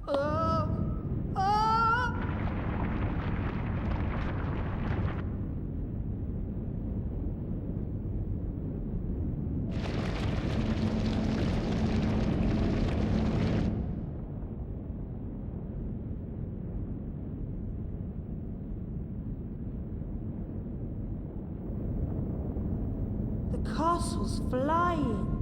The castle's flying.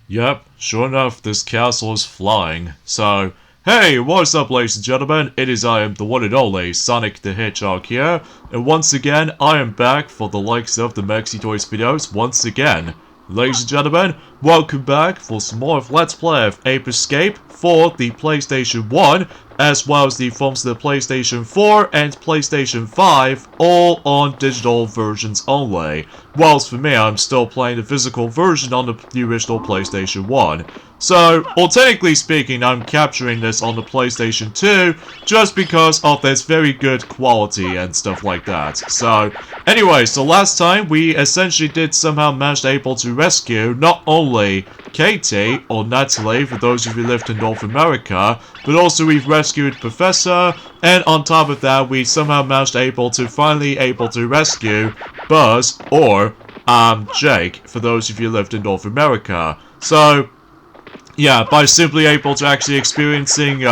Yep, sure enough, this castle is flying. So, hey, what's up, ladies and gentlemen? I am the one and only Sonic the Hedgehog here, and once again, I am back for the likes of the Maxi Toys videos once again. Ladies and gentlemen, welcome back for some more of Let's Play of Ape Escape for the PlayStation 1, as well as the forms of the PlayStation 4 and PlayStation 5, all on digital versions only. Whilst for me, I'm still playing the physical version on the original PlayStation 1. So, well, technically speaking, I'm capturing this on the PlayStation 2 just because of its very good quality and stuff like that. So, anyway, so last time we essentially did somehow manage able to rescue not only Katie, or Natalie for those of you who lived in North America, but also we've rescued Professor, and on top of that we somehow managed finally able to rescue Buzz, or Jake, for those of you who lived in North America. So, yeah, by simply able to actually experiencing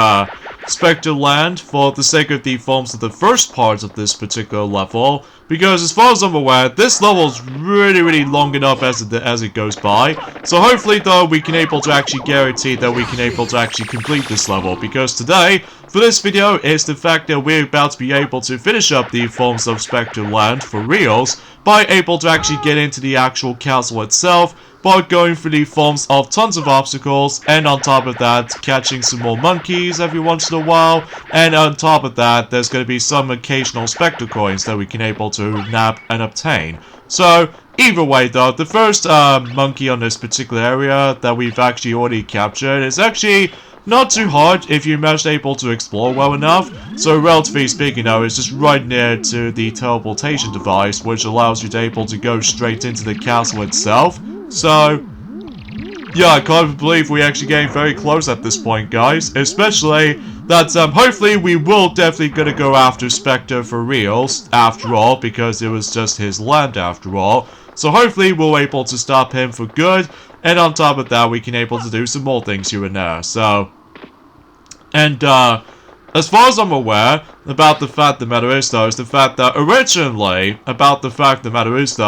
Specter Land for the sake of the forms of the first part of this particular level, because as far as I'm aware, this level is really long enough as it goes by. So hopefully though we can able to actually guarantee that we can able to actually complete this level, because today for this video is the fact that we're about to be able to finish up the forms of Specter Land for reals by able to actually get into the actual castle itself, by going through the forms of tons of obstacles, and on top of that, catching some more monkeys every once in a while, and on top of that, there's going to be some occasional Spectre coins that we can able to nab and obtain. So, either way though, the first monkey on this particular area that we've actually already captured is actually not too hard if you manage able to explore well enough. So relatively speaking though, it's just right near to the teleportation device, which allows you to able to go straight into the castle itself. So, yeah, I can't believe we're actually getting very close at this point, guys. Especially that, hopefully we will definitely gonna go after Spectre for reals, after all, because it was just his land after all. So hopefully we'll able to stop him for good, and on top of that, we can able to do some more things here and there. So, and, as far as I'm aware, about the fact the matter is though,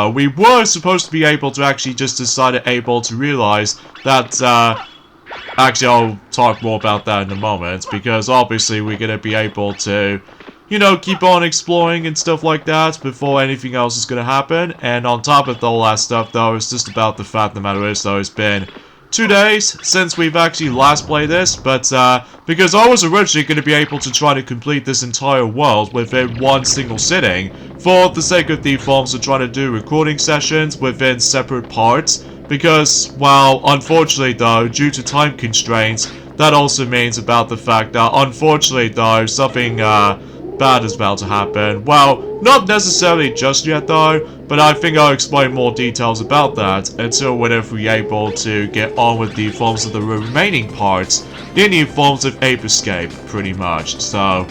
we were supposed to be able to actually just decided able to realize that, actually I'll talk more about that in a moment, because obviously we're gonna be able to, you know, keep on exploring and stuff like that before anything else is gonna happen. And on top of all that stuff though, it's just about the fact the matter is though, it's been 2 days since we've actually last played this, but because I was originally going to be able to try to complete this entire world within one single sitting, for the sake of the forms of trying to do recording sessions within separate parts, because, well, unfortunately though, due to time constraints, that also means about the fact that, unfortunately though, something bad is about to happen. Well, not necessarily just yet though, but I think I'll explain more details about that until whenever we're able to get on with the forms of the remaining parts in the forms of Ape Escape, pretty much. So,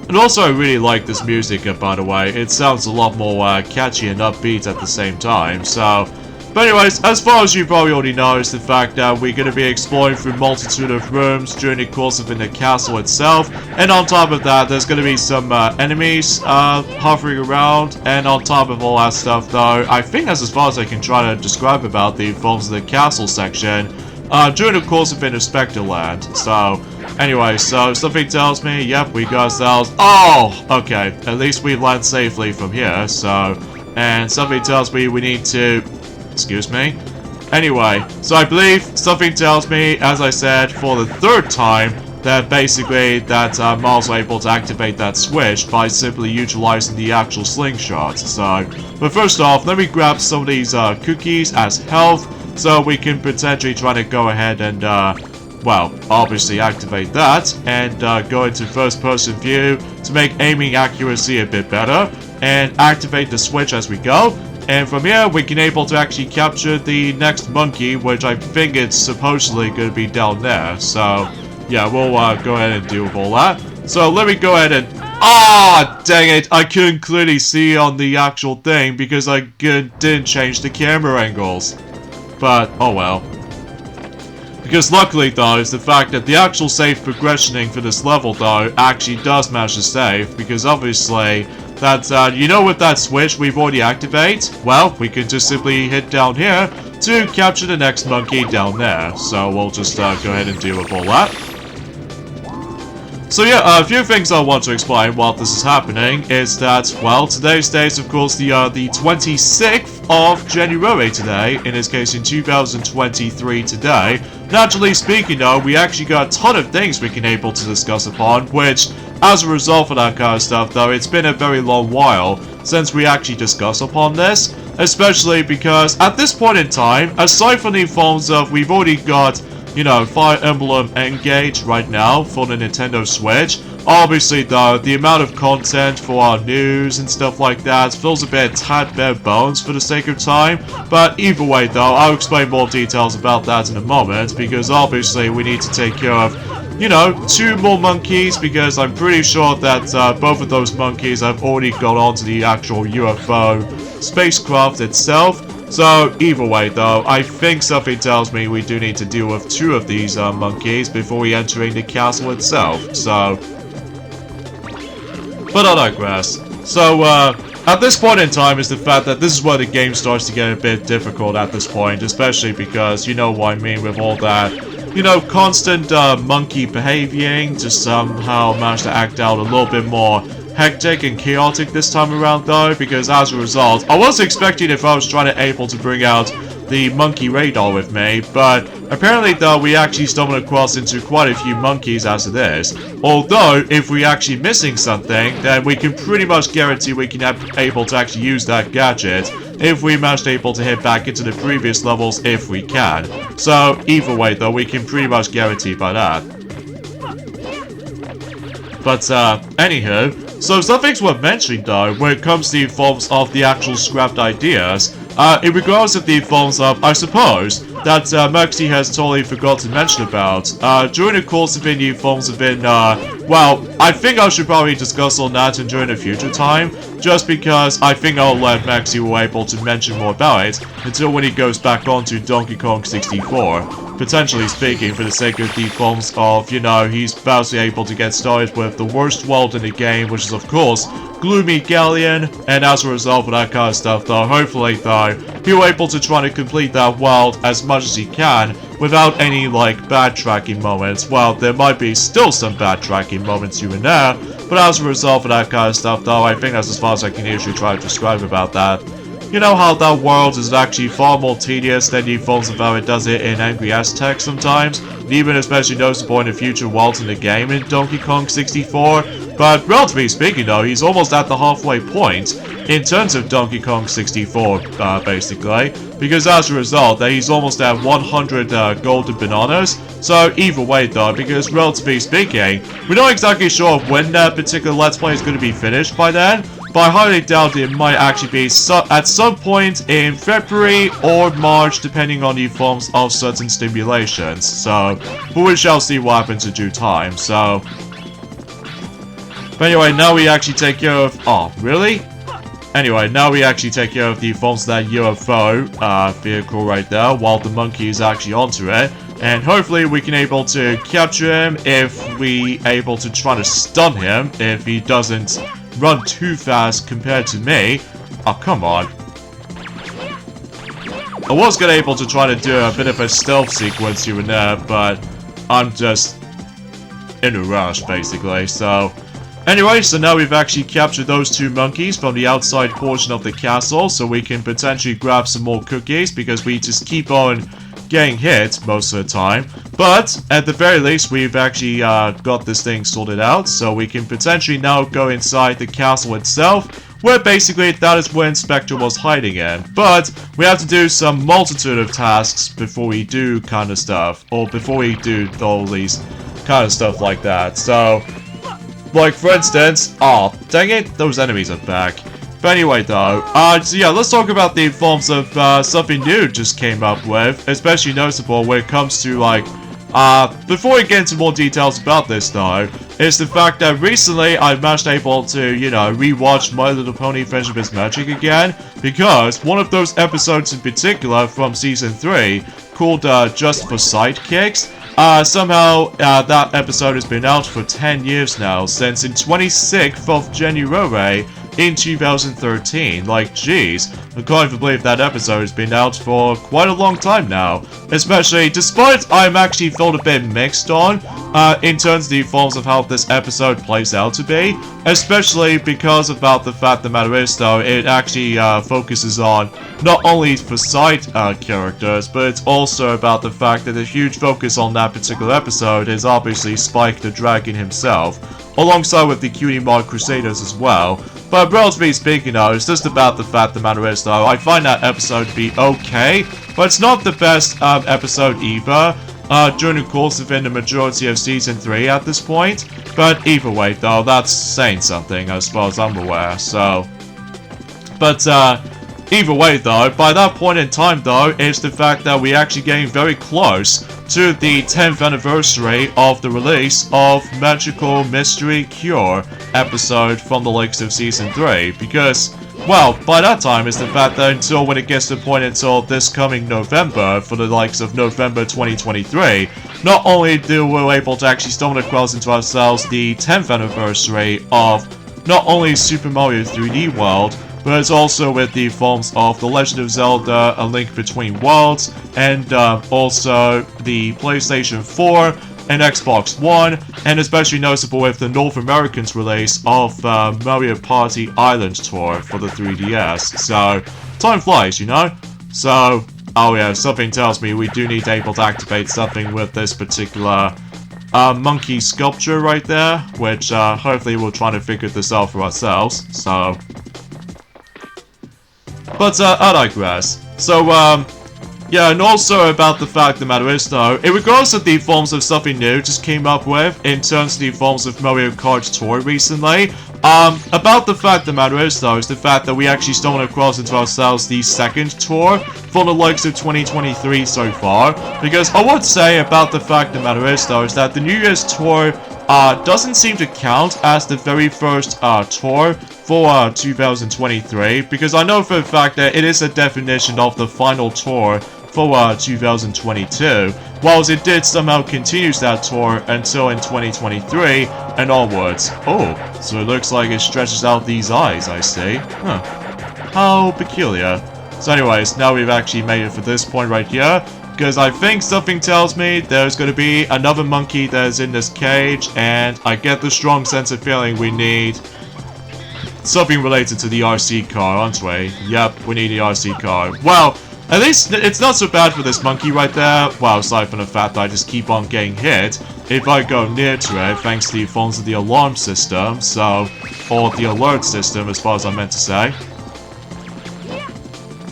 and also I really like this music, by the way. It sounds a lot more catchy and upbeat at the same time. So, but anyways, as far as you probably already know, is the fact that we're going to be exploring through a multitude of rooms during the course of in the castle itself, and on top of that, there's going to be some enemies hovering around, and on top of all that stuff though, I think that's as far as I can try to describe about the forms of the castle section during the course of in Specter Land. So, anyway, so something tells me, yep, we got ourselves, oh, okay, at least we land safely from here, so, and something tells me we need to, excuse me. Anyway, so I believe something tells me, as I said, for the third time, then basically that I'm also able to activate that switch by simply utilizing the actual slingshot. So, but first off, let me grab some of these cookies as health, so we can potentially try to go ahead and, well, obviously activate that, and go into first person view to make aiming accuracy a bit better, and activate the switch as we go. And from here, we can able to actually capture the next monkey, which I think it's supposedly going to be down there. So, yeah, we'll go ahead and deal with all that. So, let me go ahead and... Ah, dang it! I couldn't clearly see on the actual thing because I didn't change the camera angles. But, oh well. Because luckily, though, is the fact that the actual save progressioning for this level, though, actually does manage to save. Because obviously... that, you know, with that switch we've already activated, well, we can just simply hit down here to capture the next monkey down there. So we'll just go ahead and deal with all that. So yeah, a few things I want to explain while this is happening is that, well, today's date is of course the 26th of January today, in this case in 2023 today. Naturally speaking though, we actually got a ton of things we can able to discuss upon, which, as a result of that kind of stuff though, it's been a very long while since we actually discussed upon this, especially because at this point in time, aside from the forms of we've already got, you know, Fire Emblem Engage right now for the Nintendo Switch. Obviously though, the amount of content for our news and stuff like that feels a bit tad bare bones for the sake of time. But either way though, I'll explain more details about that in a moment, because obviously we need to take care of, you know, 2 more monkeys, because I'm pretty sure that both of those monkeys have already gone on to the actual UFO spacecraft itself. So, either way though, I think something tells me we do need to deal with 2 of these monkeys before we entering the castle itself, so... But I digress. So, at this point in time is the fact that this is where the game starts to get a bit difficult at this point, especially because, you know what I mean, with all that, you know, constant monkey behaving to somehow manage to act out a little bit more hectic and chaotic this time around though, because as a result, I was expecting if I was trying to able to bring out the monkey radar with me, but apparently though we actually stumbled across into quite a few monkeys as it is. Although, if we actually missing something, then we can pretty much guarantee we can able to actually use that gadget if we manage to able to hit back into the previous levels if we can. So, either way though, we can pretty much guarantee by that. But, anywho, so some things were mentioned though when it comes to the forms of the actual scrapped ideas. In regards to the forms of, I suppose, that Maxi has totally forgot to mention about. During the course of the forms have been, well, I think I should probably discuss on that and during a future time, just because I think I'll let Maxi be able to mention more about it until when he goes back onto Donkey Kong 64. Potentially speaking, for the sake of the forms of, you know, he's about to be able to get started with the worst world in the game, which is of course Gloomy Galleon, and as a result of that kind of stuff though, hopefully though, he'll be able to try to complete that world as much as he can without any like bad tracking moments. Well, there might be still some bad tracking moments here and there, but as a result of that kind of stuff though, I think that's as far as I can usually try to describe about that. You know how that world is actually far more tedious than the forms of how it does it in Angry Aztec sometimes, and even especially noticeable in the future worlds in the game in Donkey Kong 64. But relatively speaking though, he's almost at the halfway point in terms of Donkey Kong 64, basically, because as a result, he's almost at 100 golden bananas. So either way though, because relatively speaking, we're not exactly sure when that particular Let's Play is going to be finished by then, but I highly doubt it might actually be at some point in February or March, depending on the forms of certain stimulations. So, but we shall see what happens in due time, so... But anyway, now we actually take care of... Oh, really? Anyway, now we actually take care of the forms of that UFO vehicle right there, while the monkey is actually onto it. And hopefully we can able to capture him if we able to try to stun him if he doesn't run too fast compared to me. Oh, come on. I was gonna able to try to do a bit of a stealth sequence here and there, but I'm just in a rush, basically, so... Anyway, so now we've actually captured those 2 monkeys from the outside portion of the castle, so we can potentially grab some more cookies, because we just keep on getting hit most of the time. But at the very least, we've actually got this thing sorted out, so we can potentially now go inside the castle itself, where basically that is when Spectre was hiding in. But we have to do some multitude of tasks before we do kind of stuff, or before we do all these kind of stuff like that. So, like for instance, oh, dang it, those enemies are back. But anyway though, so yeah, let's talk about the forms of something new just came up with, especially noticeable when it comes to like, before we get into more details about this though, is the fact that recently I've managed able to, you know, rewatch My Little Pony Friendship is Magic again, because one of those episodes in particular from Season 3, called Just for Sidekicks, somehow that episode has been out for 10 years now, since in 26th of January in 2013. Like, jeez, I can't even believe that episode has been out for quite a long time now. Especially, despite I'm actually felt a bit mixed on, in terms of the forms of how this episode plays out to be. Especially because about the fact the matter is though, it actually focuses on not only for side characters, but it's also about the fact that the huge focus on that particular episode is obviously Spike the Dragon himself, alongside with the Cutie Mark Crusaders as well. But relatively speaking though, it's just about the fact the matter is though, I find that episode to be okay, but it's not the best episode either, during the course of the majority of Season 3 at this point. But either way though, that's saying something as far as I'm aware, so... But either way though, by that point in time though, it's the fact that we're actually getting very close to the 10th anniversary of the release of Magical Mystery Cure episode from the likes of Season 3, because, well, by that time it's the fact that until when it gets to the point until this coming November, for the likes of November 2023, not only do we're able to actually stumble across into ourselves the 10th anniversary of not only Super Mario 3D World, but it's also with the forms of The Legend of Zelda: A Link Between Worlds, and also the PlayStation 4 and Xbox One, and especially noticeable with the North American's release of Mario Party Island Tour for the 3DS. So, time flies, you know? So, oh yeah, something tells me we do need to able to activate something with this particular monkey sculpture right there, which hopefully we'll try to figure this out for ourselves, so... But, I digress. So, yeah, and also about the fact the matter is though, in regards to the forms of something new just came up with, in terms of the forms of Mario Kart Tour recently, about the fact the matter is though, is the fact that we actually stumbled across into ourselves the second tour from the likes of 2023 so far, because I would say about the fact the matter is though, is that the New Year's Tour doesn't seem to count as the very first tour for 2023, because I know for a fact that it is a definition of the final tour for 2022, whilst it did somehow continues that tour until in 2023 and onwards. Oh, so it looks like it stretches out these eyes, I see. Huh. How peculiar. So anyways, now we've actually made it for this point right here, because I think something tells me there's going to be another monkey that is in this cage, and I get the strong sense of feeling we need something related to the RC car, aren't we? Yep, we need the RC car. Well, at least it's not so bad for this monkey right there. Well, aside from the fact that I just keep on getting hit if I go near to it, thanks to the phones of the alarm system, so, or the alert system as far as I meant to say.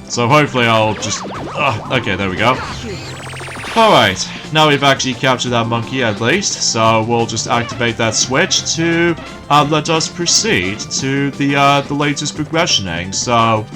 So hopefully I'll just... okay, there we go. Alright, now we've actually captured that monkey at least, so we'll just activate that switch to let us proceed to the latest progressioning. So,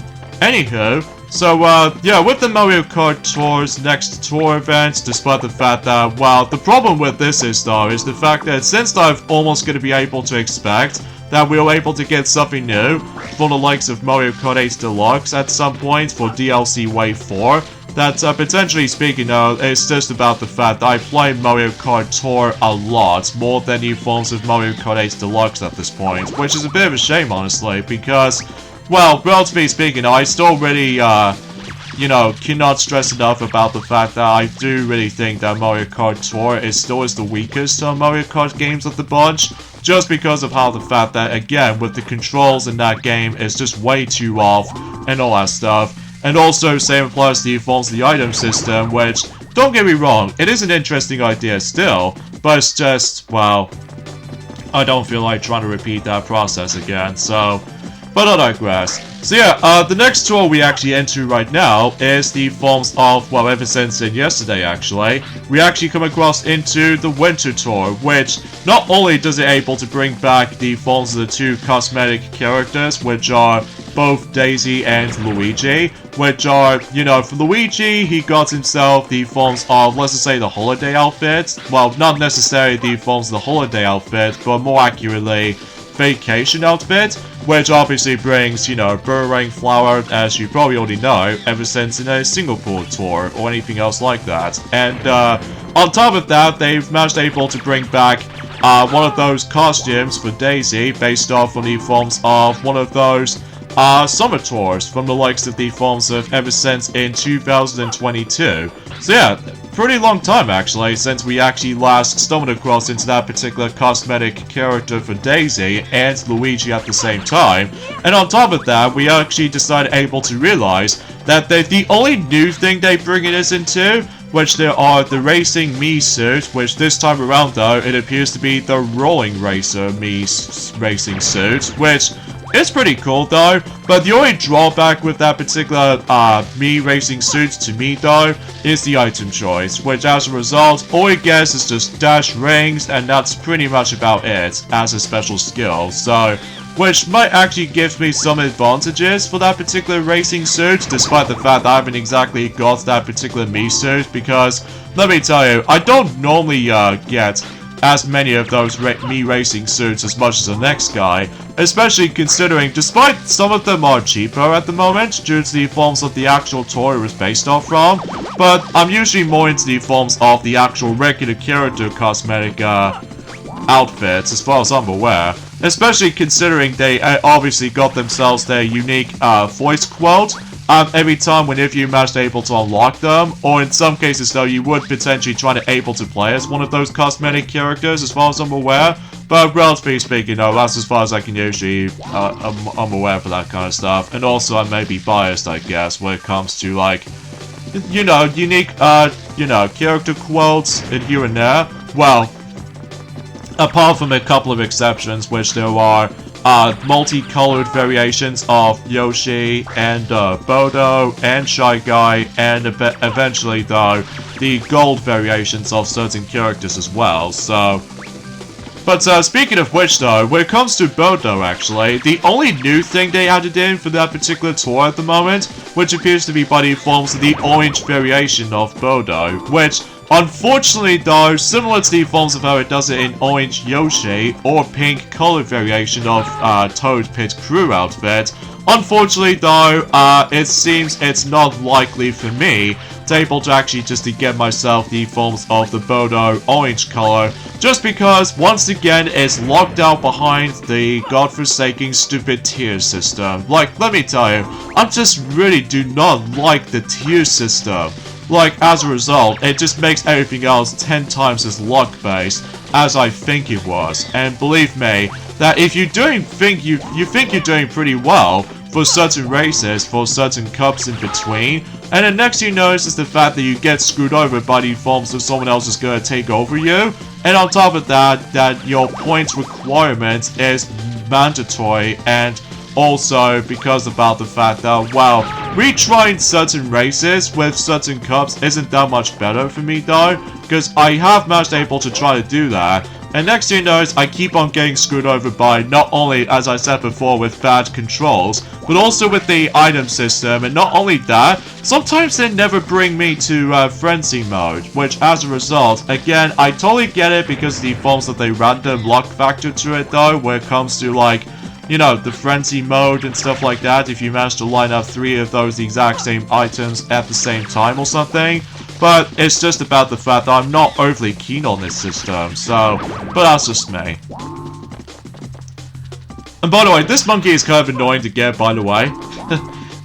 anywho, so yeah, with the Mario Kart Tour's next tour event, despite the fact that, well, the problem with this is though, is the fact that since I'm almost going to be able to expect that we were able to get something new for the likes of Mario Kart 8 Deluxe at some point for DLC Wave 4, that potentially speaking though, it's just about the fact that I play Mario Kart Tour a lot, more than the forms of Mario Kart 8 Deluxe at this point, which is a bit of a shame honestly, because, well, relatively speaking, I still really, you know, cannot stress enough about the fact that I do really think that Mario Kart Tour is the weakest Mario Kart games of the bunch, just because of how the fact that, again, with the controls in that game is just way too off, and all that stuff. And also, same applies to the forms of the item system, which don't get me wrong, it is an interesting idea still, but it's just, well, I don't feel like trying to repeat that process again, so, but I digress. So yeah, the next tour we actually enter right now is the forms of, well, ever since yesterday actually, we actually come across into the Winter Tour, which not only does it able to bring back the forms of the two cosmetic characters, which are both Daisy and Luigi, which are, you know, for Luigi, he got himself the forms of, let's just say, the holiday outfit. Well, not necessarily the forms of the holiday outfit, but more accurately, vacation outfit, which obviously brings, you know, Burrowing Flower, as you probably already know, ever since in a Singapore tour, or anything else like that. And, on top of that, they've managed able to bring back, one of those costumes for Daisy, based off of the forms of one of those, summer tours from the likes of the forms of ever since in 2022. So yeah, pretty long time actually since we actually last stumbled across into that particular cosmetic character for Daisy and Luigi at the same time. And on top of that, we actually decided able to realize that the only new thing they bring us into, which there are the Racing Mii suit, which this time around though, it appears to be the Rolling Racer Mii racing suit, which it's pretty cool though, but the only drawback with that particular Mii racing suit to me though is the item choice, which as a result, all it gets is just dash rings, and that's pretty much about it as a special skill, so which might actually give me some advantages for that particular racing suit, despite the fact that I haven't exactly got that particular Mii suit, because let me tell you, I don't normally get as many of those Mii racing suits as much as the next guy, especially considering despite some of them are cheaper at the moment due to the forms of the actual toy it was based off from, but I'm usually more into the forms of the actual regular character cosmetic outfits as far as I'm aware, especially considering they obviously got themselves their unique voice quote every time whenever you managed able to unlock them, or in some cases though you would potentially try to able to play as one of those cosmetic characters as far as I'm aware, but relatively speaking though, that's as far as I can usually, I'm aware for that kind of stuff, and also I may be biased I guess when it comes to like, you know, unique, you know, character quotes and here and there. Well, apart from a couple of exceptions, which there are multicolored variations of Yoshi and Bodo and Shy Guy, and eventually though the gold variations of certain characters as well, so. But speaking of which though, when it comes to Bodo actually, the only new thing they added in for that particular tour at the moment, which appears to be by the forms of the orange variation of Bodo, which unfortunately though, similar to the forms of how it does it in Orange Yoshi or pink color variation of Toad Pit Crew outfit, unfortunately though, it seems it's not likely for me to able to actually just to get myself the forms of the Bodo orange color, just because once again it's locked out behind the godforsaken stupid tier system. Like, let me tell you, I just really do not like the tier system. Like, as a result, it just makes everything else 10 times as luck-based as I think it was. And believe me, that if you think you're doing pretty well for certain races, for certain cups in between, and then next you notice is the fact that you get screwed over by the forms of someone else is going to take over you, and on top of that, that your points requirement is mandatory, and also because about the fact that, well, retrying certain races with certain cups isn't that much better for me though, because I have managed able to try to do that, and next thing you know is I keep on getting screwed over by not only, as I said before, with bad controls, but also with the item system, and not only that, sometimes they never bring me to frenzy mode, which as a result, again, I totally get it because of the forms of the random luck factor to it though, when it comes to like, you know, the frenzy mode and stuff like that, if you manage to line up 3 of those exact same items at the same time or something. But it's just about the fact that I'm not overly keen on this system, so, but that's just me. And by the way, this monkey is kind of annoying to get, by the way.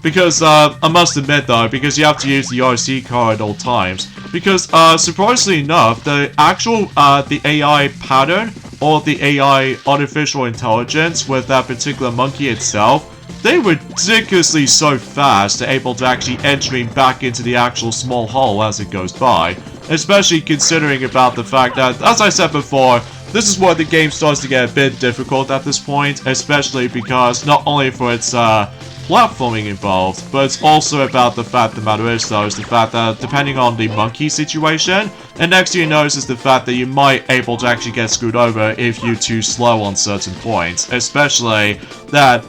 Because, I must admit though, because you have to use the RC card at all times. Because, surprisingly enough, the actual, the AI pattern, or the AI artificial intelligence with that particular monkey itself, they were ridiculously so fast, they're able to actually entering back into the actual small hole as it goes by. Especially considering about the fact that, as I said before, this is where the game starts to get a bit difficult at this point, especially because not only for its platforming involved, but it's also about the fact the matter is though, is the fact that depending on the monkey situation, and next thing you notice is the fact that you might able to actually get screwed over if you're too slow on certain points, especially that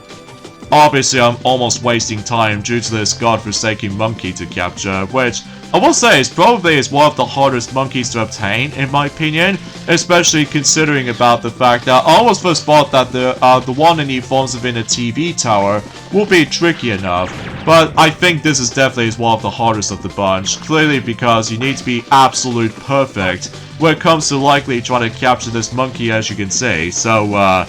obviously I'm almost wasting time due to this godforsaken monkey to capture, which I will say is probably one of the hardest monkeys to obtain, in my opinion, especially considering about the fact that I almost first thought that the one in the forms of in a TV tower will be tricky enough, but I think this is definitely one of the hardest of the bunch, clearly because you need to be absolute perfect when it comes to likely trying to capture this monkey, as you can see, so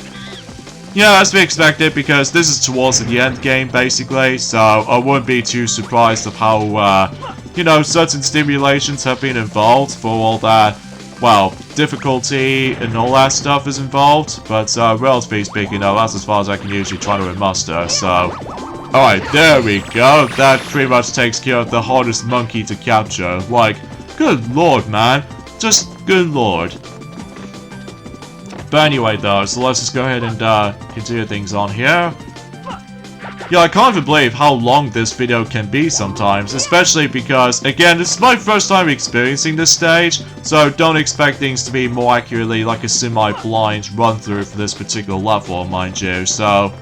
yeah, as we expected, because this is towards the end game, basically, so I wouldn't be too surprised of how, you know, certain stimulations have been involved for all that, well, difficulty and all that stuff is involved, but, relatively speaking, though, that's as far as I can usually try to muster, so... Alright, there we go, that pretty much takes care of the hardest monkey to capture, like, good lord, man, just good lord. But anyway, though, so let's just go ahead and continue things on here. Yeah, I can't even believe how long this video can be sometimes, especially because, again, this is my first time experiencing this stage, so don't expect things to be more accurately like a semi-blind run-through for this particular level, mind you, so...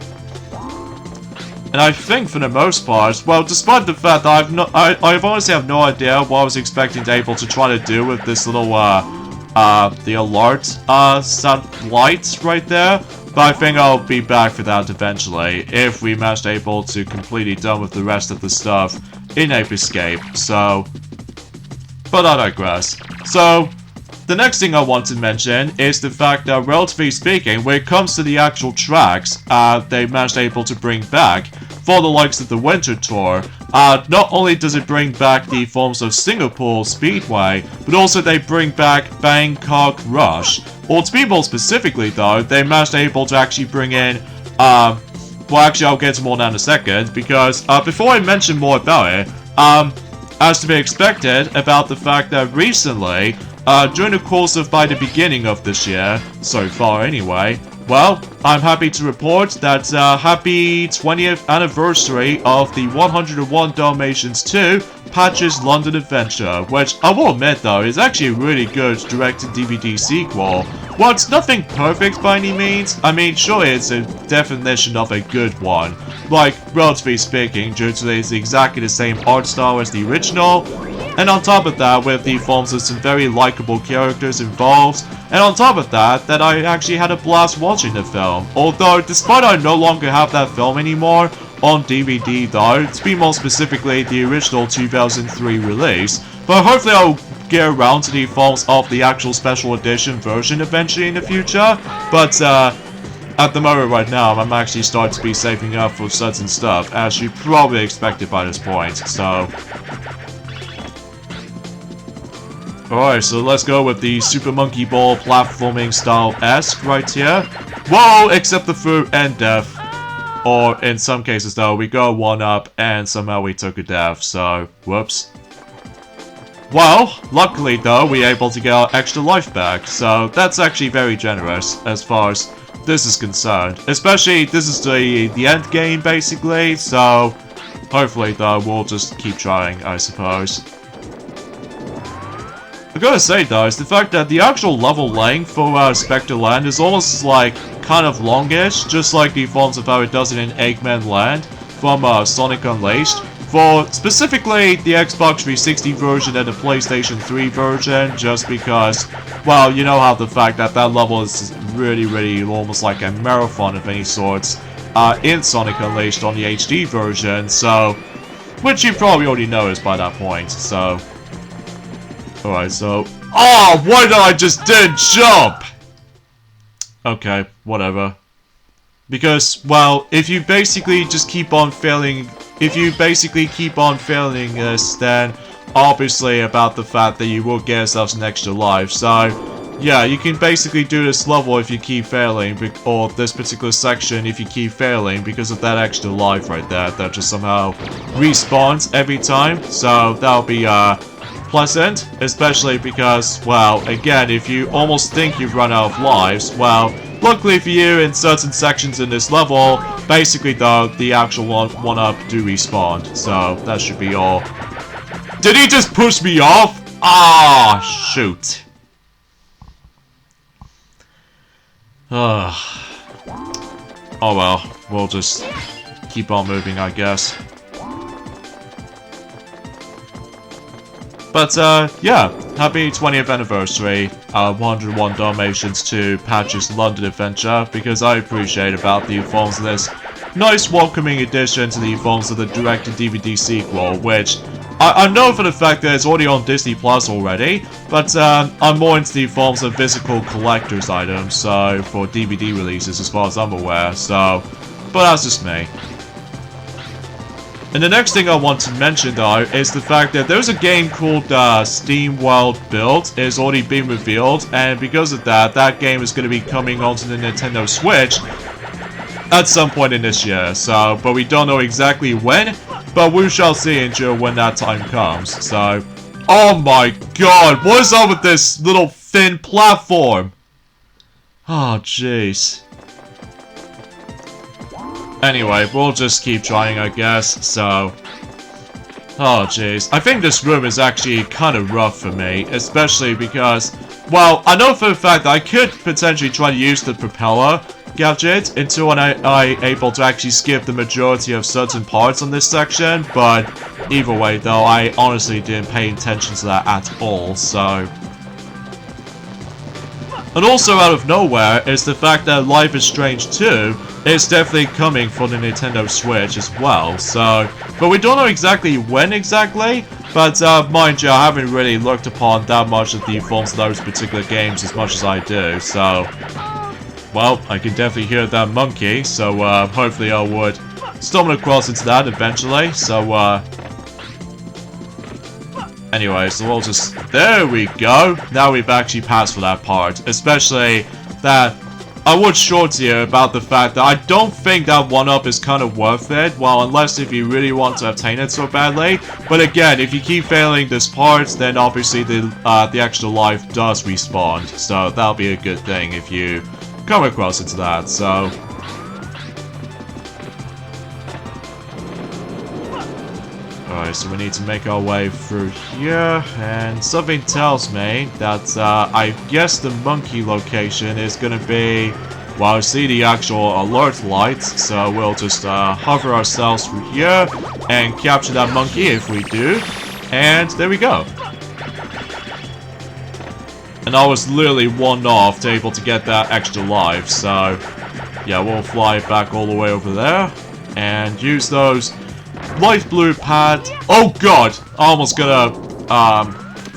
And I think for the most part, well, despite the fact that I've honestly have no idea what I was expecting to able to try to do with this little, the alert, light right there. But I think I'll be back for that eventually, if we manage to able to completely done with the rest of the stuff in Ape Escape, so... But I digress. So, the next thing I want to mention is the fact that, relatively speaking, when it comes to the actual tracks, they managed to able to bring back, for the likes of the Winter Tour, not only does it bring back the forms of Singapore Speedway, but also they bring back Bangkok Rush. Or to be more specifically though, they managed to able to actually bring in, well actually I'll get to more now in a second, because before I mention more about it, as to be expected about the fact that recently, during the course of by the beginning of this year, so far anyway, well, I'm happy to report that happy 20th anniversary of the 101 Dalmatians 2 Patch's London Adventure, which I will admit though is actually a really good direct-to-DVD sequel. While it's nothing perfect by any means, I mean sure it's a definition of a good one. Like, relatively speaking, due to it's exactly the same art style as the original, and on top of that, with the forms of some very likable characters involved, and on top of that, I actually had a blast watching the film. Although, despite I no longer have that film anymore, on DVD though, to be more specifically the original 2003 release, but hopefully I'll get around to the forms of the actual special edition version eventually in the future, but at the moment right now, I'm actually starting to be saving up for certain stuff, as you probably expected by this point, so... Alright, so let's go with the Super Monkey Ball platforming style-esque right here. Whoa, except the fruit and death. Or, in some cases though, we got one up and somehow we took a death, so, whoops. Well, luckily though, we were able to get our extra life back, so that's actually very generous as far as this is concerned. Especially, this is the end game basically, so hopefully though, we'll just keep trying, I suppose. I gotta say though, is the fact that the actual level length for Specter Land is almost like kind of longish, just like the forms of how it does it in Eggman Land from Sonic Unleashed. For specifically the Xbox 360 version and the PlayStation 3 version, just because, well, you know how the fact that that level is really almost like a marathon of any sorts in Sonic Unleashed on the HD version, so, which you probably already noticed by that point, so. Alright, so... Oh, why did I just didn't jump? Okay, whatever. Because, well, if you basically just keep on failing... If you basically keep on failing this, then obviously about the fact that you will get yourselves an extra life. So, yeah, you can basically do this level if you keep failing, or this particular section if you keep failing because of that extra life right there that just somehow respawns every time. So that'll be pleasant, especially because, well, again, if you almost think you've run out of lives, well, luckily for you, in certain sections in this level, basically though, the actual one-up do respawn, so that should be all. Did he just push me off? Ah, shoot. Oh well, we'll just keep on moving, I guess. But, yeah, happy 20th anniversary, 101 donations to Patch's London adventure, because I appreciate about the forms of this nice welcoming addition to the forms of the direct-to-DVD sequel, which I know for the fact that it's already on Disney Plus already, but I'm more into the forms of physical collector's items, so for DVD releases as far as I'm aware, so, but that's just me. And the next thing I want to mention though is the fact that there's a game called Steam World Build. It's already been revealed, and because of that, that game is going to be coming onto the Nintendo Switch at some point in this year. So, but we don't know exactly when, but we shall see until when that time comes. So, oh my god, what is up with this little thin platform? Oh jeez. Anyway, we'll just keep trying, I guess, so... Oh, jeez. I think this room is actually kind of rough for me, especially because... Well, I know for a fact that I could potentially try to use the propeller gadget until I'm able to actually skip the majority of certain parts on this section, but either way, though, I honestly didn't pay attention to that at all, so... And also out of nowhere is the fact that Life is Strange 2 is definitely coming for the Nintendo Switch as well, so... But we don't know exactly when exactly, but mind you, I haven't really looked upon that much of the forms of those particular games as much as I do, so... Well, I can definitely hear that monkey, so hopefully I would stumble across into that eventually, so Anyway, so we'll just... There we go! Now we've actually passed for that part. Especially that... I would short you about the fact that I don't think that 1-up is kind of worth it. Well, unless if you really want to obtain it so badly. But again, if you keep failing this part, then obviously the extra life does respawn. So that'll be a good thing if you come across into that, so... Alright, so we need to make our way through here, and something tells me that, I guess the monkey location is gonna be... Well, I see the actual alert lights, so we'll just, hover ourselves through here, and capture that monkey if we do, and there we go. And I was literally one off to able to get that extra life, so... Yeah, we'll fly back all the way over there, and use those... light blue pad. Oh god! I almost gonna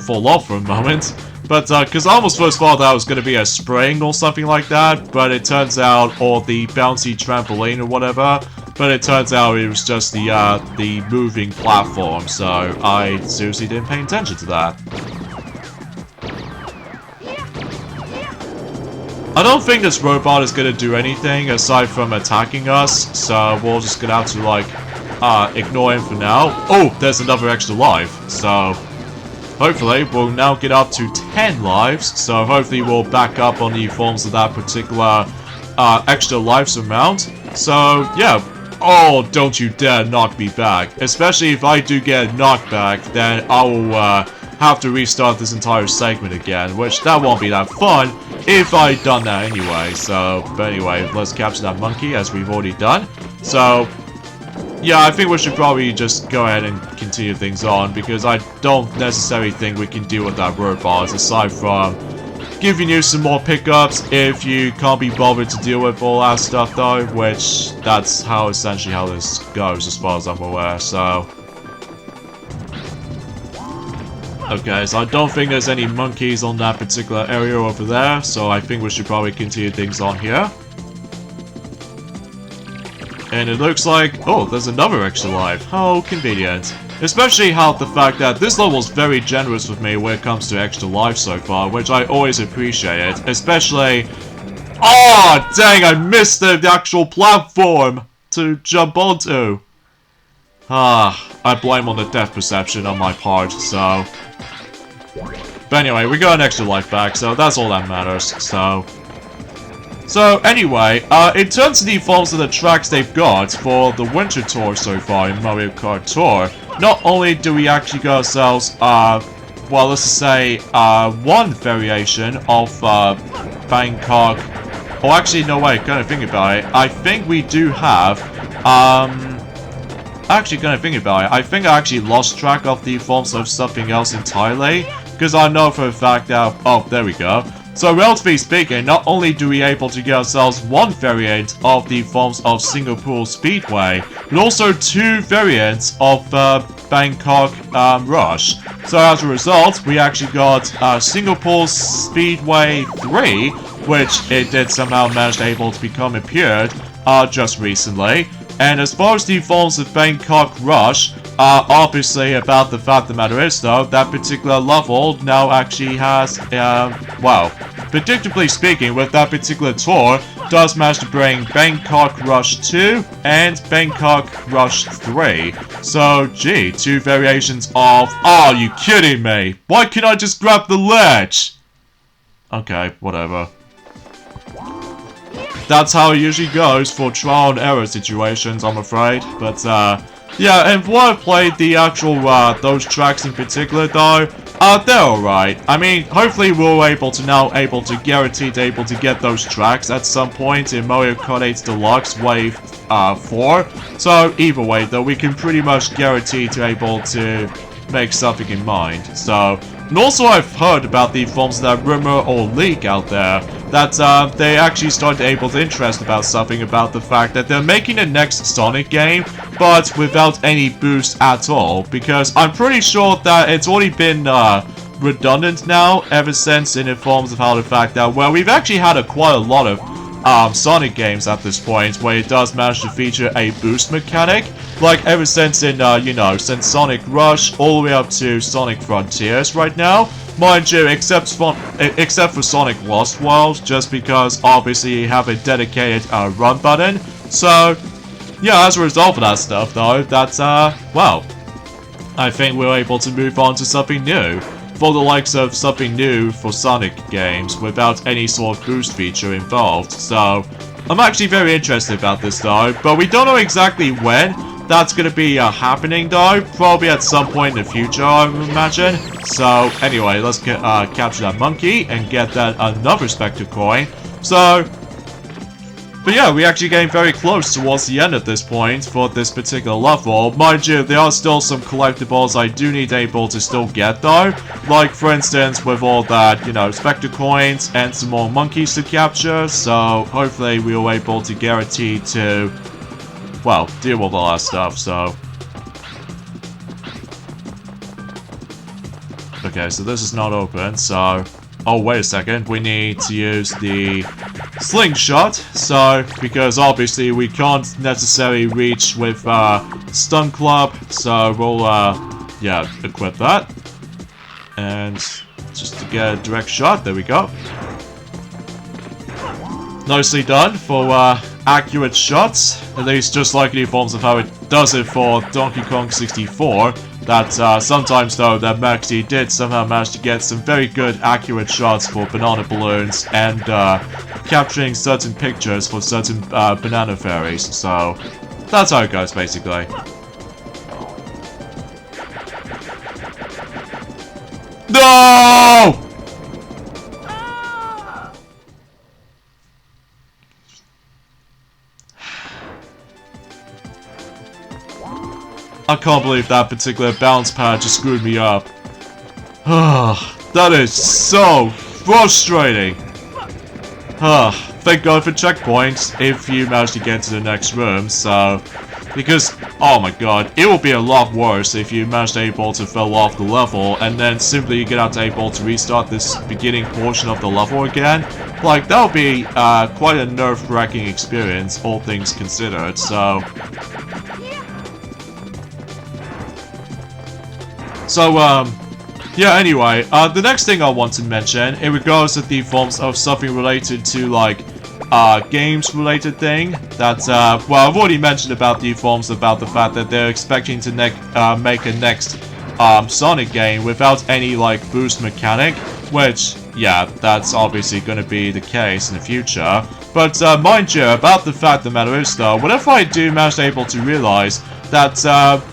fall off for a moment. But because I almost first thought that was gonna be a spring or something like that, but it turns out, or the bouncy trampoline or whatever, but it turns out it was just the moving platform, so I seriously didn't pay attention to that. I don't think this robot is gonna do anything aside from attacking us, so we're just gonna have to like ignore him for now. Oh, there's another extra life. So, hopefully, we'll now get up to 10 lives. So, hopefully, we'll back up on the forms of that particular extra lives amount. So, yeah. Oh, don't you dare knock me back. Especially if I do get knocked back, then I will have to restart this entire segment again. Which, that won't be that fun if I'd done that anyway. So, but anyway, let's capture that monkey as we've already done. So... yeah, I think we should probably just go ahead and continue things on, because I don't necessarily think we can deal with that robot, aside from giving you some more pickups if you can't be bothered to deal with all that stuff though, which that's essentially how this goes as far as I'm aware, so... Okay, so I don't think there's any monkeys on that particular area over there, so I think we should probably continue things on here. And it looks like... oh, there's another extra life. How convenient. Especially how the fact that this level is very generous with me when it comes to extra life so far, which I always appreciate. Especially... Oh, dang, I missed the actual platform to jump onto. I blame on the depth perception on my part, so... But anyway, we got an extra life back, so that's all that matters, so... So, anyway, in terms of the forms of the tracks they've got for the Winter Tour so far in Mario Kart Tour, not only do we actually get ourselves, well, let's say, one variation of, Bangkok... Oh, actually, no, wait, kind of think about it. I think we do have, actually, kind of think about it. I think I actually lost track of the forms of something else entirely. Because I know for a fact that... Oh, there we go. So, relatively speaking, not only do we able to get ourselves one variant of the forms of Singapore Speedway, but also two variants of Bangkok Rush. So, as a result, we actually got Singapore Speedway 3, which it did somehow manage able to become appeared just recently. And as far as the forms of Bangkok Rush, obviously about the fact of the matter is though, that particular level now actually has, well, predictably speaking, with that particular tour, does manage to bring Bangkok Rush 2 and Bangkok Rush 3. So, gee, two variations of... Oh, you kidding me? Why can't I just grab the ledge? Okay, whatever. That's how it usually goes for trial and error situations, I'm afraid. But, yeah, and when I played the actual, those tracks in particular, though, they're alright. I mean, hopefully we're able to guarantee to able to get those tracks at some point in Mario Kart 8 Deluxe Wave, 4. So, either way, though, we can pretty much guarantee to able to make something in mind. So, and also I've heard about the forms of that rumor or leak out there that they actually started able to interest about something about the fact that they're making the next Sonic game, but without any boost at all, because I'm pretty sure that it's already been redundant now ever since in the forms of how the fact that, well, we've actually had quite a lot of Sonic games at this point where it does manage to feature a boost mechanic, like ever since in, you know, since Sonic Rush all the way up to Sonic Frontiers right now. Mind you, except for Sonic Lost World, just because obviously you have a dedicated run button. So, yeah, as a result of that stuff though, that's, well, I think we're able to move on to something new. For the likes of something new for Sonic games without any sort of boost feature involved. So, I'm actually very interested about this though, but we don't know exactly when that's gonna be happening though. Probably at some point in the future, I would imagine. So, anyway, let's get, capture that monkey and get that another Specter coin. So, but yeah, we're actually getting very close towards the end at this point for this particular level. Mind you, there are still some collectibles I do need able to still get though. Like, for instance, with all that, you know, Specter coins and some more monkeys to capture. So, hopefully we are able to guarantee to, well, deal with all that stuff, so. Okay, so this is not open, so... Oh, wait a second, we need to use the slingshot, so, because obviously we can't necessarily reach with, Stun Club, so we'll, yeah, equip that. And just to get a direct shot, there we go. Nicely done for, accurate shots, at least just like the forms of how it does it for Donkey Kong 64. That sometimes though, that Maxi did somehow manage to get some very good accurate shots for banana balloons and capturing certain pictures for certain banana fairies. So that's how it goes basically. No! I can't believe that particular bounce pad just screwed me up. That is so frustrating. Thank God for checkpoints if you manage to get to the next room, so... Because, oh my god, it will be a lot worse if you manage to able to fall off the level and then simply you get out to able to restart this beginning portion of the level again. Like, that would be quite a nerve-wracking experience, all things considered, so... So, yeah, anyway, the next thing I want to mention, in regards to the forms of something related to, like, games-related thing, that, well, I've already mentioned about the forms about the fact that they're expecting to make a next, Sonic game without any, like, boost mechanic, which, yeah, that's obviously gonna be the case in the future. But, mind you, about the fact the matter is, though, whatever I do manage able to realize that,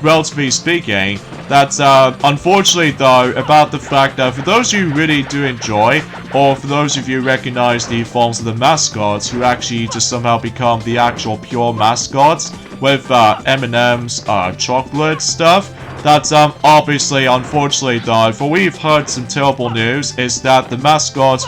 relatively speaking, that, unfortunately, though, about the fact that for those of you who really do enjoy, or for those of you who recognize the forms of the mascots who actually just somehow become the actual pure mascots with, M&M's, chocolate stuff, that's, obviously, unfortunately, though, for we've heard some terrible news, is that the mascots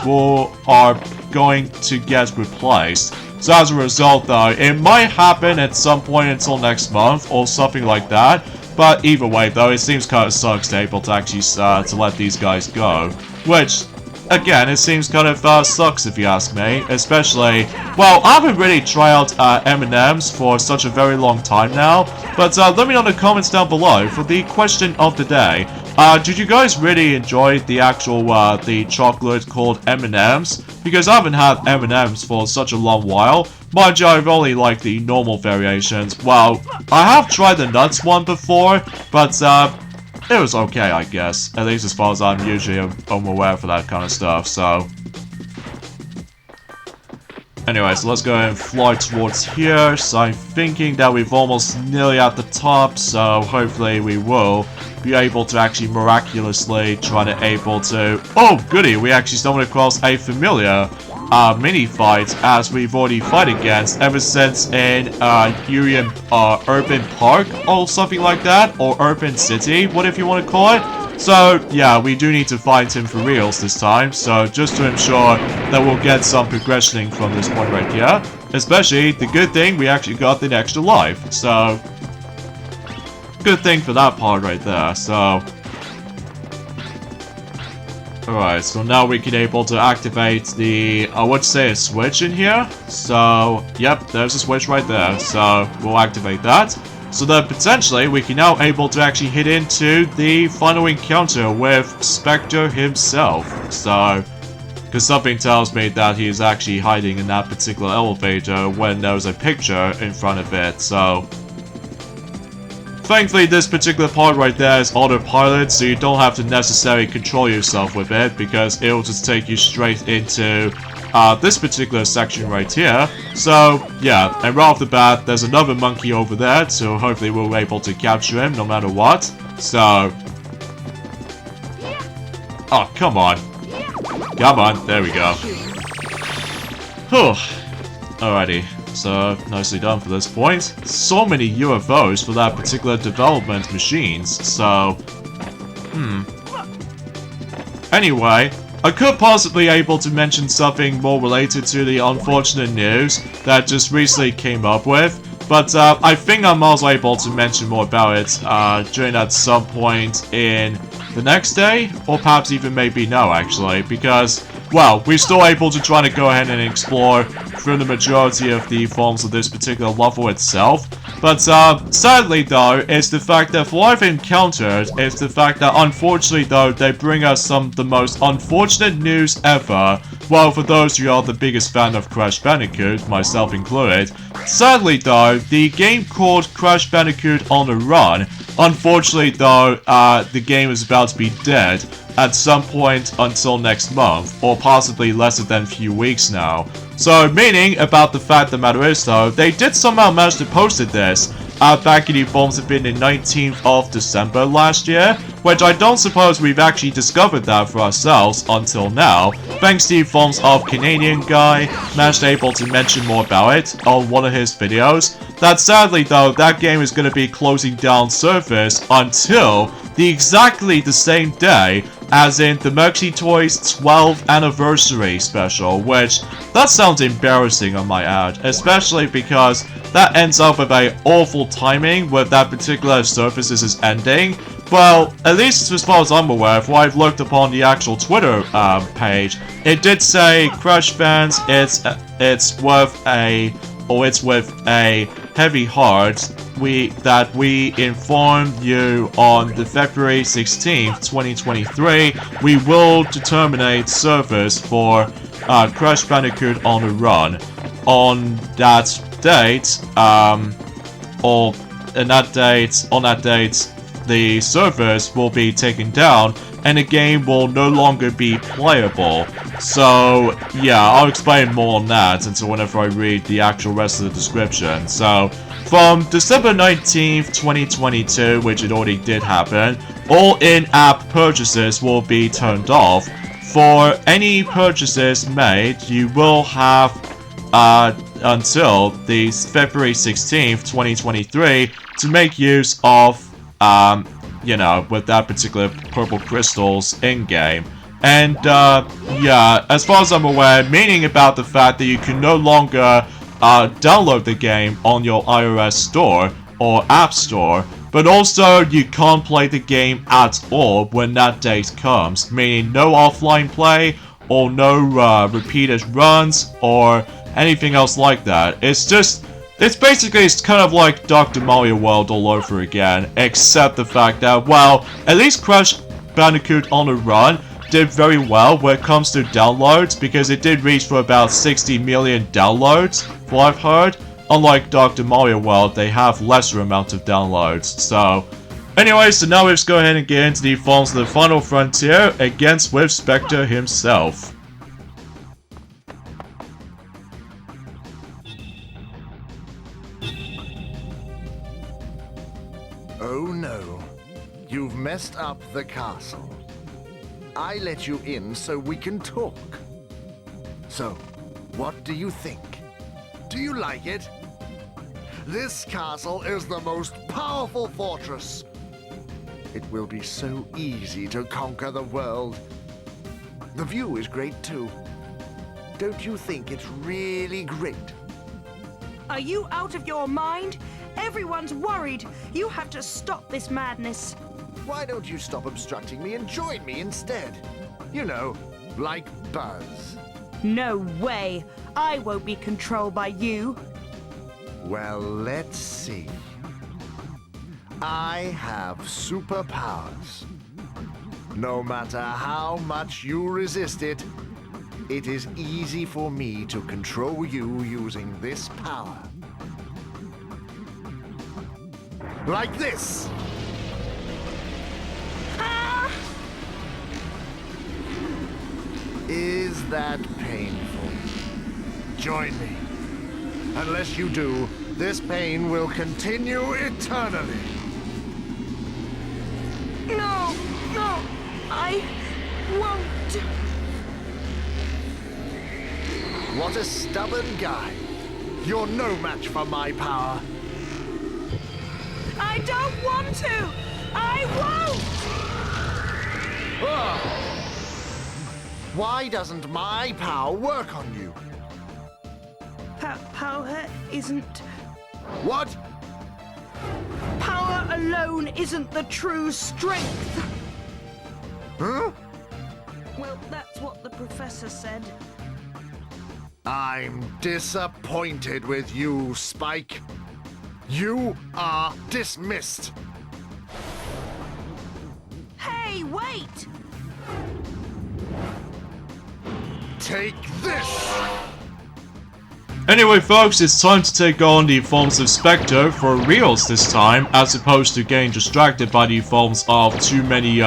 are going to get replaced. So as a result, though, it might happen at some point until next month, or something like that. But either way, though, it seems kind of sucks to able to actually, to let these guys go. Which, again, it seems kind of, sucks if you ask me. Especially, well, I haven't really tried out, M&M's for such a very long time now. But, let me know in the comments down below for the question of the day. Did you guys really enjoy the actual, the chocolate called M&M's? Because I haven't had M&M's for such a long while. Mind you, I've only liked the normal variations. Well, I have tried the nuts one before, but, it was okay, I guess. At least as far as I'm usually aware for that kind of stuff, so. Anyway, so let's go ahead and fly towards here. So I'm thinking that we've almost nearly at the top, so hopefully we will be able to actually miraculously try to able to... Oh, goody! We actually stumbled across a familiar mini-fight as we've already fight against ever since in Urban Park or something like that, or Urban City, whatever you want to call it. So, yeah, we do need to find him for reals this time, so just to ensure that we'll get some progressioning from this point right here. Especially, the good thing, we actually got an extra life, so... Good thing for that part right there, so... Alright, so now we can able to activate the, I would say a switch in here. So, yep, there's a switch right there, so we'll activate that. So that potentially we can now able to actually hit into the final encounter with Specter himself. So, because something tells me that he is actually hiding in that particular elevator when there's a picture in front of it, so... Thankfully, this particular part right there is autopilot, so you don't have to necessarily control yourself with it, because it will just take you straight into this particular section right here. So, yeah, and right off the bat, there's another monkey over there, so hopefully we'll be able to capture him no matter what. So... Oh, come on. Come on, there we go. Whew. Alrighty. So, nicely done for this point. So many UFOs for that particular development machines, so... Anyway, I could possibly able to mention something more related to the unfortunate news that just recently came up with, but I think I'm also able to mention more about it during at some point in the next day, or perhaps even maybe now actually, because, well, we're still able to try to go ahead and explore through the majority of the forms of this particular level itself. But sadly though, it's the fact that what I've encountered is the fact that unfortunately though, they bring us some of the most unfortunate news ever. Well, for those who are the biggest fan of Crash Bandicoot, myself included, sadly though, the game called Crash Bandicoot on the Run, unfortunately though, the game is about to be dead at some point until next month, or possibly less than a few weeks now. So, meaning about the fact the matter is though, they did somehow manage to post this back in the forms of in the 19th of December last year, which I don't suppose we've actually discovered that for ourselves until now, thanks to the forms of Canadian guy managed able to mention more about it on one of his videos. That sadly though, that game is going to be closing down service until exactly the same day as in the Mercury Toys 12th anniversary special, which that sounds embarrassing on my ad, especially because that ends up with a awful timing with that particular services ending. Well, at least as far as I'm aware, if I've looked upon the actual Twitter page, it did say Crash fans, it's with a heavy heart that we informed you on the February 16th, 2023, we will terminate service for Crash Bandicoot on the Run. On that date, on that date, the servers will be taken down and the game will no longer be playable. So yeah, I'll explain more on that until whenever I read the actual rest of the description. So from December 19th, 2022, which it already did happen, all in-app purchases will be turned off. For any purchases made, you will have until the February 16th, 2023 to make use of you know, with that particular purple crystals in-game. And, yeah, as far as I'm aware, meaning about the fact that you can no longer download the game on your iOS store or App Store, but also you can't play the game at all when that date comes, meaning no offline play or no repeated runs or anything else like that. It's basically kind of like Dr. Mario World all over again, except the fact that, well, at least Crash Bandicoot on the Run did very well when it comes to downloads, because it did reach for about 60 million downloads, from what I've heard. Unlike Dr. Mario World, they have lesser amount of downloads. So, anyway, so now let's go ahead and get into the forms of the Final Frontier against with Specter himself. Oh no, you've messed up the castle. I let you in so we can talk. So, what do you think? Do you like it? This castle is the most powerful fortress. It will be so easy to conquer the world. The view is great too. Don't you think it's really great? Are you out of your mind? Everyone's worried. You have to stop this madness. Why don't you stop obstructing me and join me instead? You know, like Buzz. No way. I won't be controlled by you. Well, let's see. I have superpowers. No matter how much you resist it, it is easy for me to control you using this power. Like this! Ah! Is that painful? Join me. Unless you do, this pain will continue eternally. No, no, I won't. What a stubborn guy. You're no match for my power. I don't want to. I won't. Ah! Why doesn't my power work on you? Power isn't... What? Power alone isn't the true strength. Huh? Well, that's what the professor said. I'm disappointed with you, Spike. You are dismissed. Hey, wait! Take this! Anyway folks, it's time to take on the forms of Specter for reals this time, as opposed to getting distracted by the forms of too many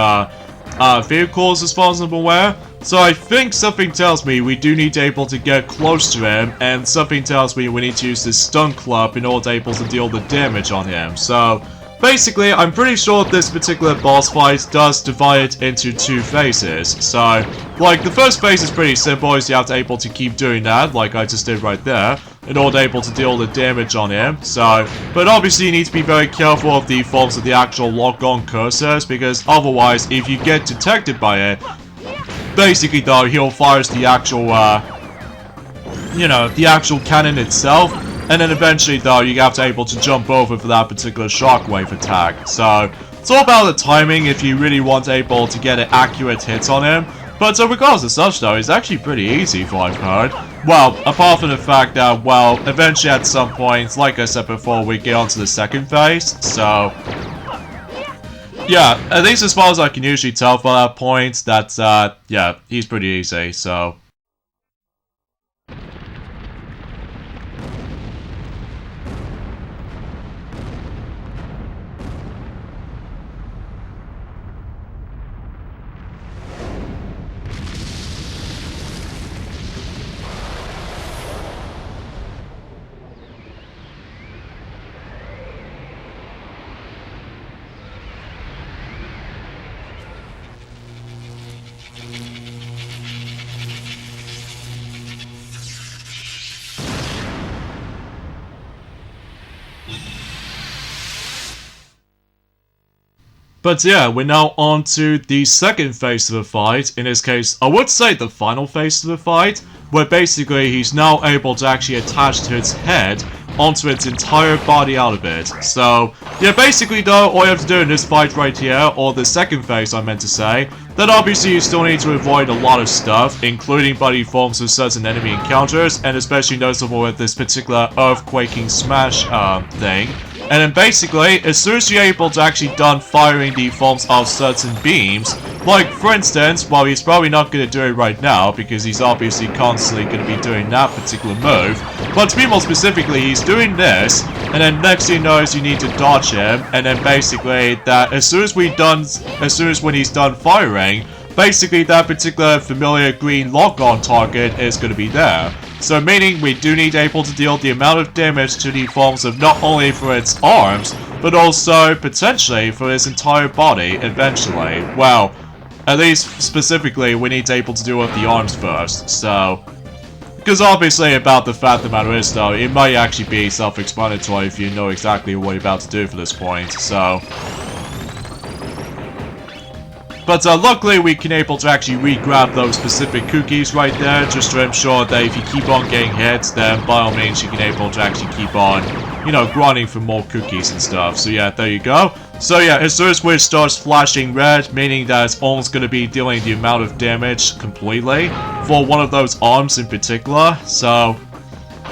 vehicles as far as I'm aware. So I think something tells me we do need to able to get close to him, and something tells me we need to use this stun club in order to able to deal the damage on him. So basically, I'm pretty sure this particular boss fight does divide it into two phases. So, like, the first phase is pretty simple, is you have to able to keep doing that, like I just did right there, in order to able to deal the damage on him. So, but obviously you need to be very careful of the forms of the actual lock-on cursors, because otherwise, if you get detected by it, basically though, he'll fire the actual, you know, the actual cannon itself. And then eventually, though, you have to able to jump over for that particular shockwave attack. So, it's all about the timing if you really want able to get an accurate hit on him. But regardless of such though, it's actually pretty easy from what I've heard. Well, apart from the fact that, well, eventually at some point, like I said before, we get onto the second phase, so... yeah, at least as far as I can usually tell from that point, that, yeah, he's pretty easy, so... But yeah, we're now on to the second phase of the fight. In this case, I would say the final phase of the fight, where basically he's now able to actually attach to its head onto its entire body out of it. So, yeah, basically though, all you have to do in this fight right here, or the second phase I meant to say, that obviously you still need to avoid a lot of stuff, including body forms of certain enemy encounters, and especially noticeable with this particular earthquaking smash thing. And then basically, as soon as you're able to actually done firing the forms of certain beams, like for instance, well he's probably not going to do it right now because he's obviously constantly going to be doing that particular move, but to be more specifically, he's doing this, and then next thing you know is you need to dodge him, and then basically that as soon as when he's done firing, basically that particular familiar green lock-on target is going to be there. So meaning we do need able to deal the amount of damage to the forms of not only for its arms, but also potentially for its entire body eventually. Well, at least specifically we need to able to deal with the arms first, so... because obviously about the fact of the matter is though, it might actually be self-explanatory if you know exactly what you're about to do for this point, so... but luckily we can able to actually re-grab those specific cookies right there, just to ensure that if you keep on getting hit, then by all means you can able to actually keep on, you know, grinding for more cookies and stuff. So yeah, there you go. So yeah, as soon as it starts flashing red, meaning that it's almost going to be dealing the amount of damage completely, for one of those arms in particular, so...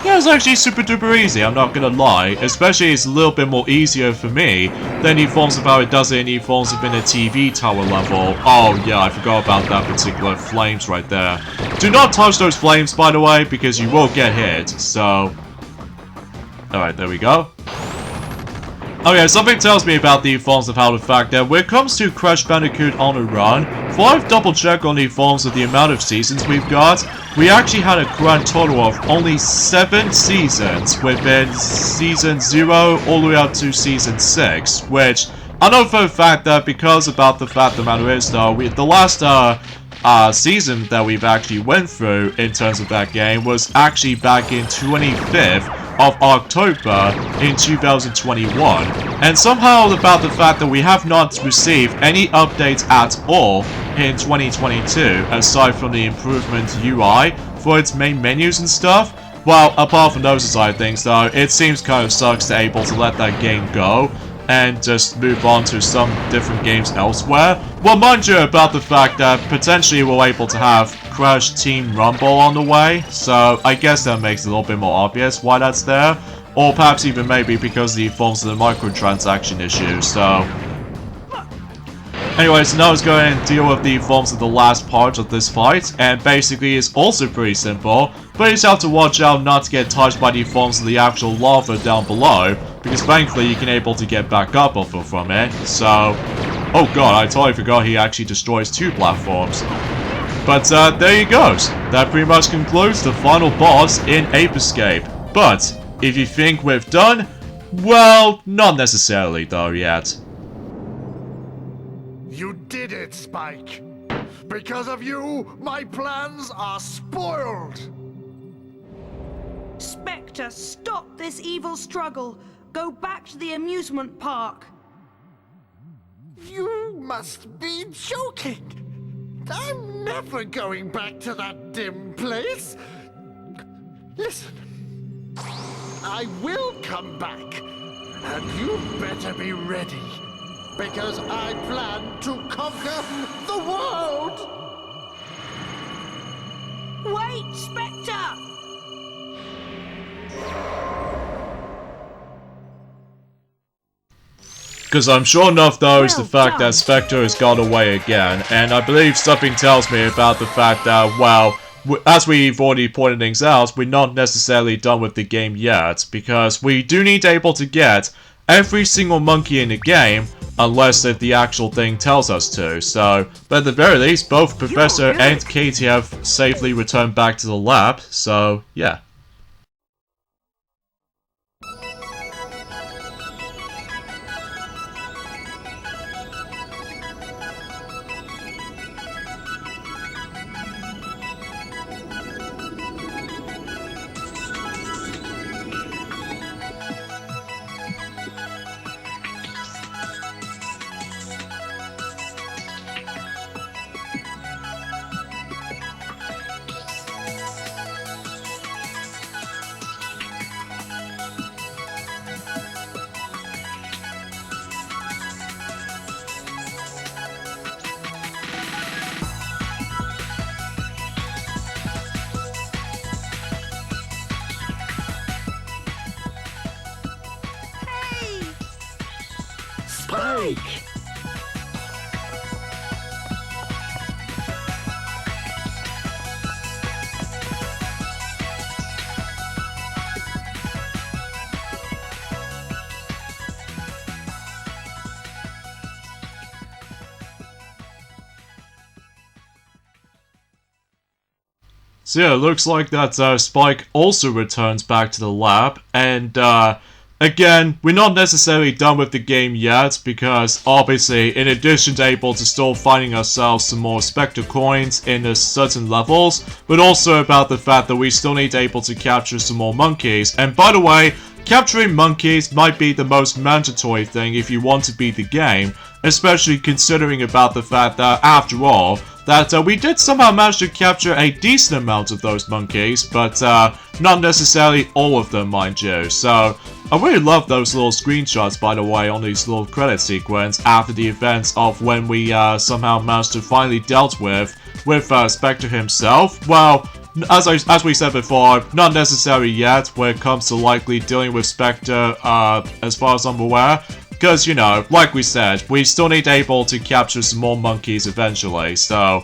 yeah, it's actually super duper easy, I'm not gonna lie. Especially it's a little bit more easier for me than the forms of how it does it in the forms of in a TV tower level. Oh yeah, I forgot about that particular flames right there. Do not touch those flames, by the way, because you will get hit, so... alright, there we go. Okay, something tells me about the forms of how the fact that when it comes to Crash Bandicoot on a Run, before I've double checked on the forms of the amount of seasons we've got, we actually had a grand total of only 7 seasons within Season 0 all the way up to Season 6, which I know for a fact that because about the fact the matter is though, the last season that we've actually went through in terms of that game was actually back in 25th of October in 2021, and somehow about the fact that we have not received any updates at all in 2022 aside from the improvement UI for its main menus and stuff. Well, apart from those side of things though, it seems kind of sucks to able to let that game go and just move on to some different games elsewhere. Well, mind you about the fact that potentially we're able to have Crash Team Rumble on the way, so I guess that makes it a little bit more obvious why that's there, or perhaps even maybe because of the forms of the microtransaction issue, so... anyway, so now let's go ahead and deal with the forms of the last part of this fight, and basically it's also pretty simple, but you just have to watch out not to get touched by the forms of the actual lava down below, because thankfully you can able to get back up off of from it, so... oh god, I totally forgot he actually destroys 2 platforms. But there you go. That pretty much concludes the final boss in Ape Escape. But if you think we've done, well, not necessarily though yet. You did it, Spike! Because of you, my plans are spoiled! Spectre, stop this evil struggle. Go back to the amusement park. You must be joking! I'm never going back to that dim place! Listen, I will come back, and you better be ready, because I plan to conquer the world! Wait, Spectre! Because I'm sure enough though is the Well fact done. that Spectre has got away again, and I believe something tells me about the fact that, well, as we've already pointed things out, we're not necessarily done with the game yet, because we do need able to get every single monkey in the game, unless if the actual thing tells us to. So, but at the very least, both Professor good. and Katie have safely returned back to the lab, so yeah. Hey! Spike! So yeah, it looks like that Spike also returns back to the lab, and again, we're not necessarily done with the game yet, because obviously, in addition to able to still finding ourselves some more Spectre coins in certain levels, but also about the fact that we still need to able to capture some more monkeys, and by the way, capturing monkeys might be the most mandatory thing if you want to beat the game, especially considering about the fact that, after all, that we did somehow manage to capture a decent amount of those monkeys, but not necessarily all of them, mind you. So, I really love those little screenshots, by the way, on these little credit sequence after the events of when we somehow managed to finally dealt with Spectre himself. Well, as we said before, not necessarily yet when it comes to likely dealing with Spectre, as far as I'm aware. Because, you know, like we said, we still need able to capture some more monkeys eventually, so...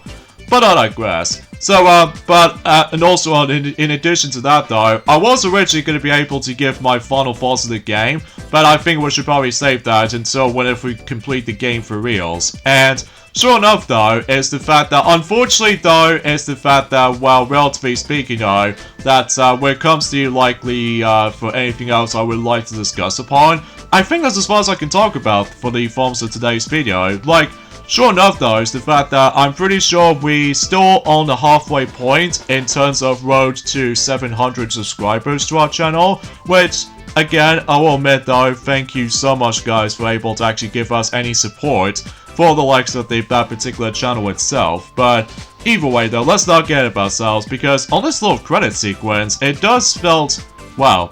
But I digress. So, and also, in addition to that, though, I was originally going to be able to give my final thoughts of the game, but I think we should probably save that until whenever we complete the game for reals. And, sure enough, though, is the fact that, unfortunately, though, is the fact that, well, relatively speaking, though, that when it comes to likely for anything else I would like to discuss upon, I think that's as far as I can talk about for the forms of today's video. Like, sure enough though, is the fact that I'm pretty sure we still on the halfway point in terms of road to 700 subscribers to our channel, which, again, I will admit though, thank you so much guys for able to actually give us any support for the likes of that particular channel itself, but either way though, let's not get about ourselves, because on this little credit sequence, it does felt, wow,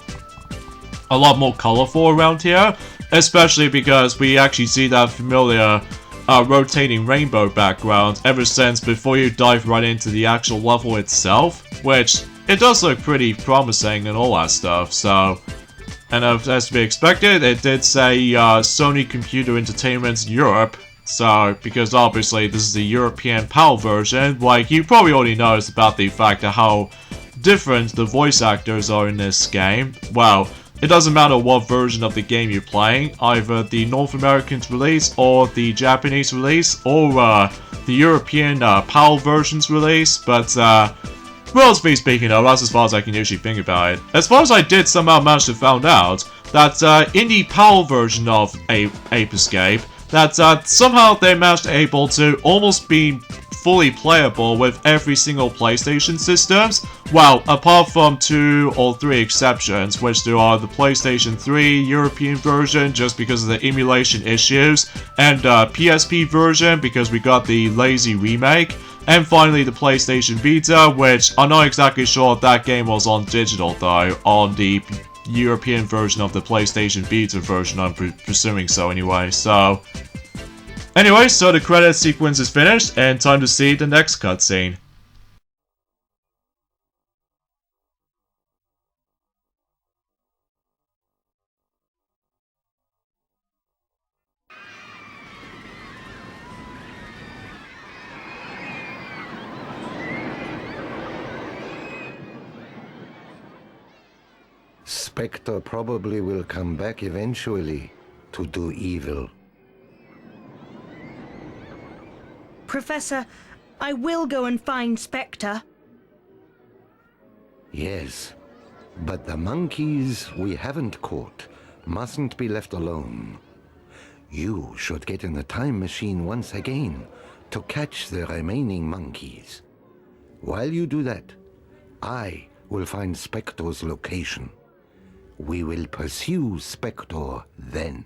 a lot more colorful around here, especially because we actually see that familiar rotating rainbow background ever since before you dive right into the actual level itself, which it does look pretty promising and all that stuff, so... And as to be expected, it did say Sony Computer Entertainment Europe, so, because obviously this is the European PAL version, like you probably already knows about the fact of how different the voice actors are in this game. Well, it doesn't matter what version of the game you're playing, either the North American release, or the Japanese release, or the European PAL version's release, but relatively speaking though, that's as far as I can usually think about it. As far as I did somehow manage to find out, that in the PAL version of Ape Escape, that somehow they managed to able to almost be fully playable with every single PlayStation systems. Well, apart from 2 or 3 exceptions, which there are the PlayStation 3 European version just because of the emulation issues, and PSP version because we got the lazy remake, and finally the PlayStation Vita, which I'm not exactly sure if that game was on digital though, on the European version of the PlayStation Vita version, I'm presuming so anyway, so... Anyway, so the credit sequence is finished, and time to see the next cutscene. Spectre probably will come back eventually to do evil. Professor, I will go and find Spectre. Yes, but the monkeys we haven't caught mustn't be left alone. You should get in the time machine once again to catch the remaining monkeys. While you do that, I will find Spectre's location. We will pursue Spectre then.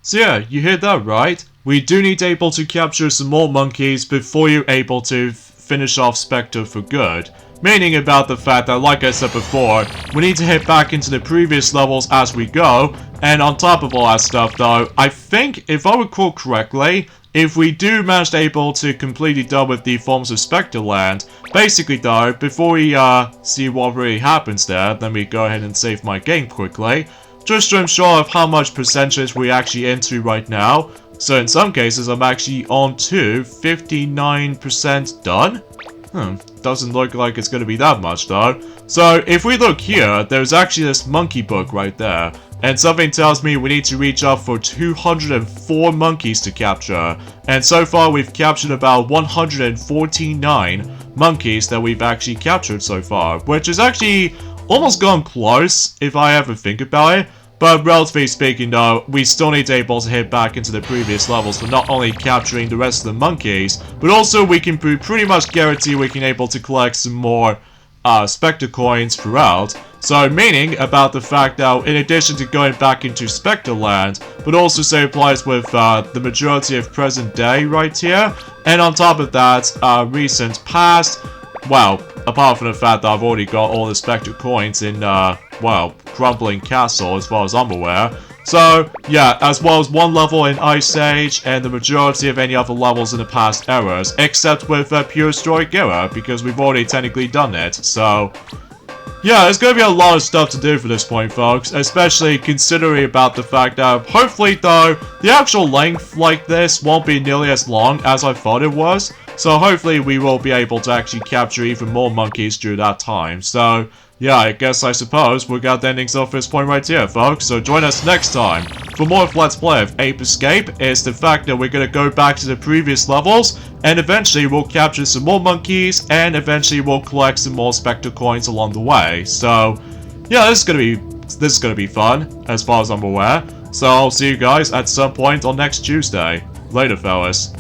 So yeah, you heard that right. We do need able to capture some more monkeys before you're able to finish off Spectre for good. Meaning about the fact that, like I said before, we need to hit back into the previous levels as we go. And on top of all that stuff though, I think, if I recall correctly, if we do manage to able to completely done with the forms of Specter Land, basically though, before we see what really happens there, let me go ahead and save my game quickly. Just to ensure of how much percentage we're actually into right now. So in some cases, I'm actually on to 59% done. Doesn't look like it's going to be that much though. So if we look here, there's actually this monkey book right there. And something tells me we need to reach up for 204 monkeys to capture. And so far we've captured about 149 monkeys that we've actually captured so far. Which is actually almost gone close, if I ever think about it. But relatively speaking though, we still need to be able to hit back into the previous levels for not only capturing the rest of the monkeys, but also we can pretty much guarantee we can able to collect some more Spectre coins throughout. So meaning about the fact that in addition to going back into Specter Land, but also same applies with the majority of present day right here. And on top of that, recent past, well, apart from the fact that I've already got all the Spectre coins in, well, Crumbling Castle as far as I'm aware. So, yeah, as well as one level in Ice Age and the majority of any other levels in the past eras, except with Pure Historic Era, because we've already technically done it, so... yeah, there's gonna be a lot of stuff to do for this point, folks, especially considering about the fact that, hopefully though, the actual length like this won't be nearly as long as I thought it was, so hopefully we will be able to actually capture even more monkeys during that time, so... yeah, I guess I suppose we got the endings off this point right here, folks, so join us next time for more of Let's Play of Ape Escape. It's the fact that we're gonna go back to the previous levels, and eventually we'll capture some more monkeys, and eventually we'll collect some more Spectre coins along the way. So, yeah, this is gonna be fun, as far as I'm aware. So I'll see you guys at some point on next Tuesday. Later, fellas.